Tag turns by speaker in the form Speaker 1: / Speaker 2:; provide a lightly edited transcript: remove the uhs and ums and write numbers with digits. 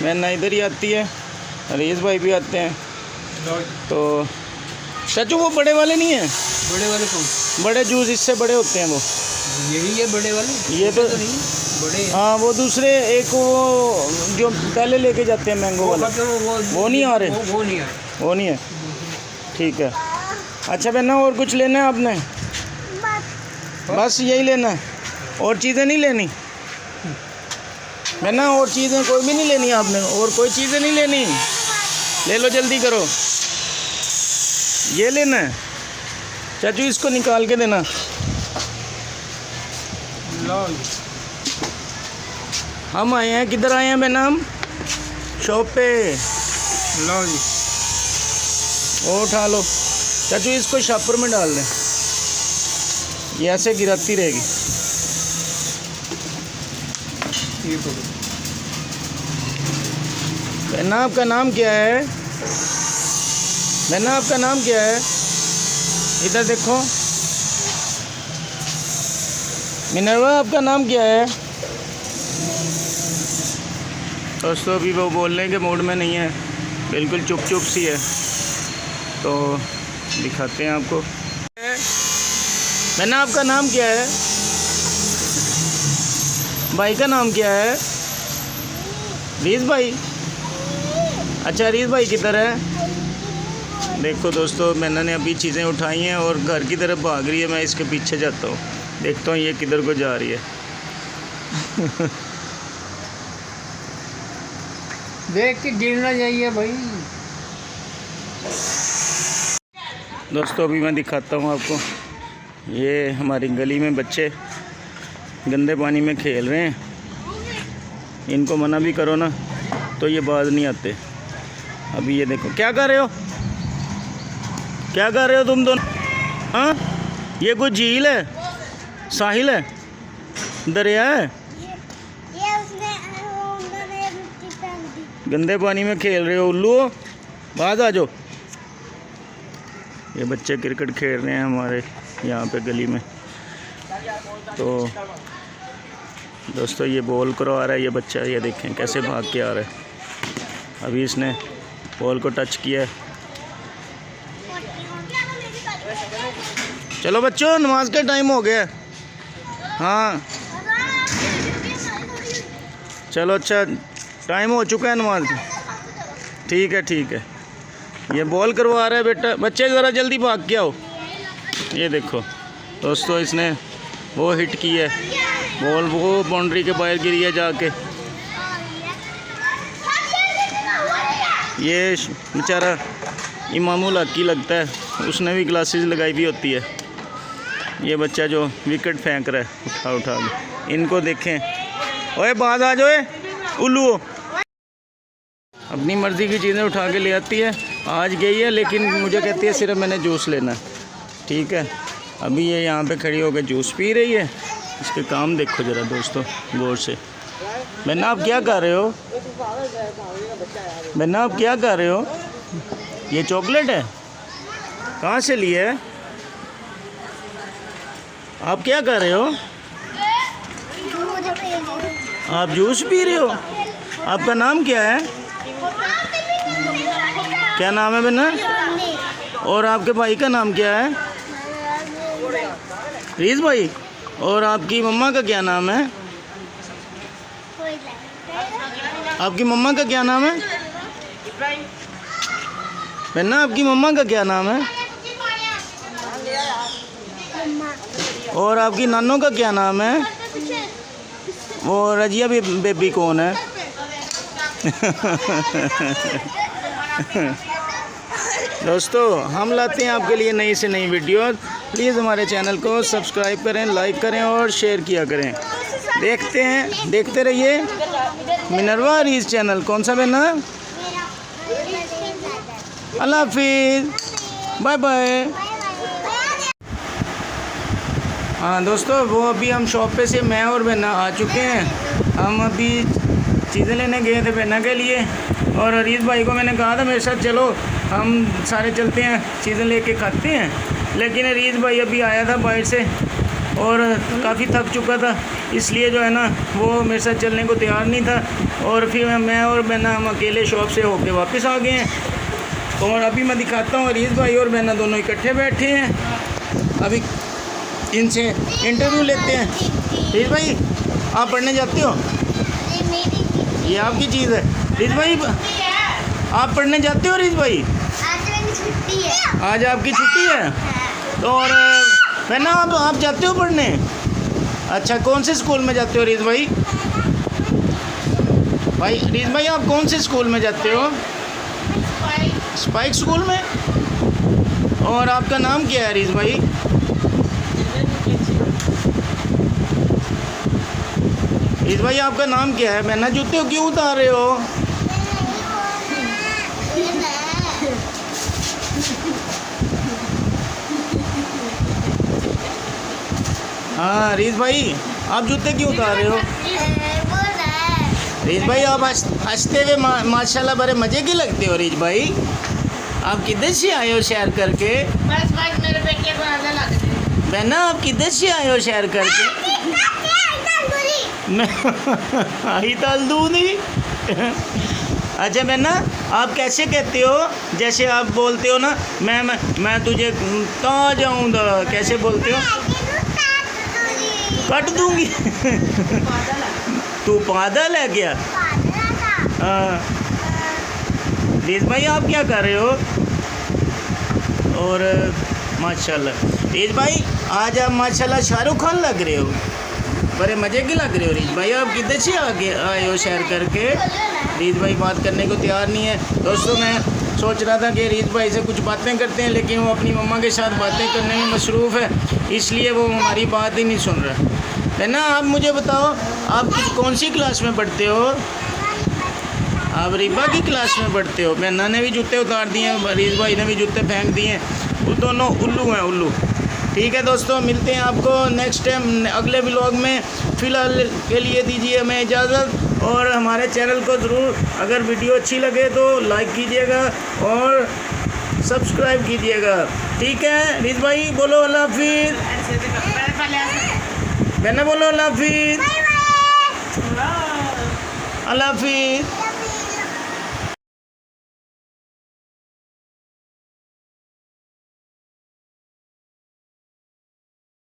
Speaker 1: मैना इधर ही आती है, अरीज भाई भी आते हैं। तो चाचू वो बड़े वाले नहीं हैं?
Speaker 2: बड़े वाले कौन?
Speaker 1: बड़े जूस इससे बड़े होते हैं वो,
Speaker 2: यही है बड़े वाले।
Speaker 1: ये तो
Speaker 2: नहीं बड़े।
Speaker 1: हाँ वो दूसरे एक वो जो पहले लेके जाते हैं मैंगो वाला, वो नहीं आ रहे?
Speaker 2: वो नहीं आ रहे।
Speaker 1: वो नहीं है, ठीक है। अच्छा बहना और कुछ लेना है आपने? बस यही लेना है, और चीज़ें नहीं लेनी बहना? और चीज़ें कोई भी नहीं लेनी आपने? और कोई चीज़ें नहीं लेनी? ले लो जल्दी करो, ये लेना है। चाचू इसको निकाल के देना। हम आए हैं, किधर आए हैं बहना? हम शॉप पे।
Speaker 2: लो जी,
Speaker 1: वो उठा लो चाचू, इसको शॉपर में डाल दें, ये ऐसे गिराती रहेगी।
Speaker 2: ये पकड़ो।
Speaker 1: बहना आपका नाम क्या है? बहना आपका नाम क्या है? इधर देखो। मिनरवा आपका नाम क्या है? दोस्तों अभी वो बोलने के मूड में नहीं है, बिल्कुल चुप चुप सी है, तो दिखाते हैं आपको। बहना आपका नाम क्या है? भाई का नाम क्या है? रीज भाई। अच्छा रीज भाई किधर है? देखो दोस्तों, मैंने ने अभी चीज़ें उठाई हैं और घर की तरफ भाग रही है। मैं इसके पीछे जाता हूँ, देखता हूँ ये किधर को जा रही है।
Speaker 2: देख के गिर ना जाइए भाई।
Speaker 1: दोस्तों अभी मैं दिखाता हूँ आपको, ये हमारी गली में बच्चे गंदे पानी में खेल रहे हैं। इनको मना भी करो ना तो ये बाज नहीं आते। अभी ये देखो, क्या कर रहे हो? क्या कर रहे हो तुम दोनों? हाँ, ये कोई झील है, साहिल है, दरिया है?
Speaker 3: ये उसने मिट्टी फेंक दी।
Speaker 1: गंदे पानी में खेल रहे हो उल्लू, बाज आ जाओ। ये बच्चे क्रिकेट खेल रहे हैं हमारे यहाँ पे गली में। तो दोस्तों ये बॉल करवा रहा है ये बच्चा, ये देखें कैसे भाग के आ रहा है। अभी इसने बॉल को टच किया है। चलो बच्चों, नमाज का टाइम हो गया। हाँ चलो, अच्छा टाइम हो चुका है नमाज का। ठीक है ठीक है। ये बॉल करवा रहा है बेटा, बच्चे ज़रा जल्दी भाग के आओ। ये देखो दोस्तों, इसने वो हिट की है बॉल, वो बाउंड्री के बाहर गिरी है जाके। ये बेचारा इमामुल हकी लगता है, उसने भी ग्लासेस लगाई हुई होती है। ये बच्चा जो विकेट फेंक रहा है उठा उठा के, इनको देखें। ओए बाज आ जाओ उल्लू, अपनी मर्ज़ी की चीज़ें उठा के ले आती है। आज गई है लेकिन मुझे कहती है सिर्फ मैंने जूस लेना है। ठीक है, अभी ये यहाँ पे खड़ी होकर जूस पी रही है। इसके काम देखो ज़रा दोस्तों गौर से। बन्ना आप क्या कर रहे हो? बन्ना आप क्या कर रहे हो? ये चॉकलेट है, कहाँ से ली है? आप क्या कर रहे हो? आप जूस पी रहे हो? आपका नाम क्या है? क्या नाम है बन्ना? और आपके भाई का नाम क्या है? रीज भाई। और आपकी मम्मा का क्या नाम है? आपकी मम्मा का क्या नाम है? बन्ना आपकी मम्मा का क्या नाम है? और आपकी नानों का क्या नाम है? वो रजिया बेबी कौन है? दोस्तों हम लाते हैं आपके लिए नई से नई वीडियो। प्लीज़ हमारे चैनल को सब्सक्राइब करें, लाइक करें और शेयर किया करें। देखते रहिए मिनरवा रीज चैनल। कौन सा बहना? अल्लाह हाफिज़, बाय बाय। हाँ दोस्तों, वो अभी हम शॉप पे से मैं और बहना आ चुके हैं। हम अभी चीज़ें लेने गए थे बहना के लिए, और अरीज़ भाई को मैंने कहा था मेरे साथ चलो, हम सारे चलते हैं चीज़ें लेके खाते हैं। लेकिन अरीज़ भाई अभी आया था बाहर से और काफ़ी थक चुका था, इसलिए जो है ना वो मेरे साथ चलने को तैयार नहीं था। और फिर मैं और बहना हम अकेले शॉप से होके वापस आ गए हैं। और अभी मैं दिखाता हूँ रीज़ भाई और बहना दोनों इकट्ठे बैठे हैं। अभी इनसे इंटरव्यू लेते हैं। रीज़ भाई आप पढ़ने जाते हो?
Speaker 3: ये मेरी चीज़
Speaker 1: ये आपकी चीज़ है। रीज़ भाई आप पढ़ने जाते हो? रीज़ भाई
Speaker 3: आज मेरी छुट्टी है।
Speaker 1: आज आपकी छुट्टी है तो और बहना आप जाते हो पढ़ने? अच्छा, कौन से स्कूल में जाते हो रीज़ भाई? भाई रीज़ भाई आप कौन से स्कूल में जाते हो? स्पाइक स्कूल में। और आपका नाम क्या है रीज़ भाई? रीज़ भाई आपका नाम क्या है? बहना जूते क्यों उतार रहे हो? हाँ रीज़ भाई आप जूते क्यों उतार रहे हो? रीज़ भाई आप हंसते हुए माशाल्लाह बड़े मज़े की लगते हो। रीज़ भाई आप किधर से आए हो शहर करके?
Speaker 4: बस मेरे बेटे को आधा लग गया।
Speaker 1: बहना आप किधर से आए हो शहर करके? मैं आई ताल दूनी। अच्छा बहना आप कैसे कहते हो? जैसे आप बोलते हो ना मैं तुझे कहाँ जाऊँगा, कैसे बोलते हो? कट दूंगी। तू पागल है क्या? हाँ रीज़ भाई आप क्या कर रहे हो? और माशाल्लाह रीज़ भाई आज आप माशाल्लाह शाहरुख खान लग रहे हो, बड़े मज़े के लग रहे हो। रीज़ भाई आप किधर से आगे आए हो शहर करके? रीज़ भाई बात करने को तैयार नहीं है। दोस्तों मैं सोच रहा था कि रीज़ भाई से कुछ बातें करते हैं, लेकिन वो अपनी मम्मा के साथ बातें करने में मसरूफ़ है, इसलिए वो हमारी बात ही नहीं सुन रहा है ना। आप मुझे बताओ आप कौन सी क्लास में पढ़ते हो? आप रिबा की क्लास में पढ़ते हो। बहना ने भी जूते उतार दिए हैं, रीज़ भाई ने भी जूते फेंक दिए हैं। वो दोनों उल्लू हैं, उल्लू। ठीक है दोस्तों, मिलते हैं आपको नेक्स्ट टाइम अगले व्लॉग में। फ़िलहाल के लिए दीजिए हमें इजाज़त, और हमारे चैनल को ज़रूर अगर वीडियो अच्छी लगे तो लाइक कीजिएगा और सब्सक्राइब कीजिएगा। ठीक है रीज़ भाई बोलो अल्लाह हाफिज़। बहना बोलो अल्लाह हाफिज़। अल्लाह हाफिज़।